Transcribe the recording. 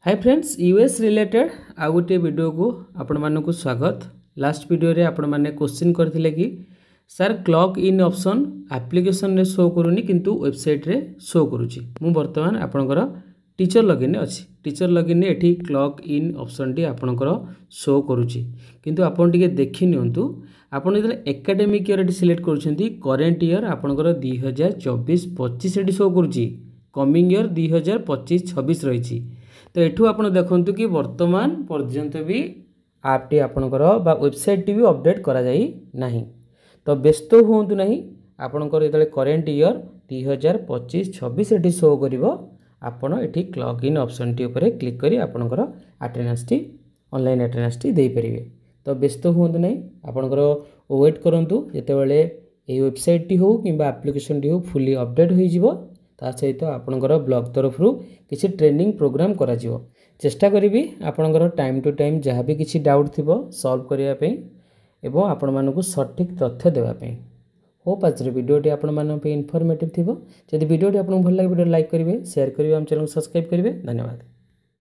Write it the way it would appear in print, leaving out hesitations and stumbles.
Hi friends US related आउ गोटे video को आपण मानक स्वागत। लास्ट वीडियो रे आपण माने क्वेश्चन करथिले कि sir clock in option application रे शो करूनी किंतु वेबसाइट रे शो करूची। मु वर्तमान आपनकर टीचर लॉगिन अछि। टीचर लॉगिन एठी क्लॉक इन ऑप्शन टी आपनकर शो करूची किंतु आपण टिके देखि नियंतु। आपण जदि एकेडमिक ईयर एठी सिलेक्ट करूछंती करंट ईयर आपनकर 2024-25 एठी शो करूची। Coming year 2025-26 रहिची। तो एठू आपण देखंतु कि वर्तमान पर्यंत भी आप टी आपनकर बा वेबसाइट टी भी अपडेट करा जाई नाही। तो व्यस्त होंतु नाही। आपनकर जेतले करंट ईयर 2025-26 एठी शो करिवो। आपण एठी क्लॉक इन ऑप्शन टी ऊपर क्लिक करी आपनकर attendance T online attendance T देई परिवे। तो व्यस्त होंतु नाही। आपनकर वेट करंतु जेतेबेले ए वेबसाइट टी हो किबा एप्लिकेशन टी हो फुली अपडेट होई जिवो। ता सहित आपनकर ब्लॉग तरफ किसी ट्रेनिंग प्रोग्राम करा जिवो। चेष्टा करिवि आपनकर टाइम टू टाइम जहाँ भी किसी डाउट थिबो सॉल्व करिया पे एवं आपण मानकु सटीक तथ्य देवा पे। होप आज वीडियोटी आपण मान पे इनफॉर्मेटिव थिबो। जदि वीडियोटी आपन भल लागे वीडियो लाइक करिवे, शेयर करिवे, हम चैनल को सब्सक्राइब करिवे। धन्यवाद।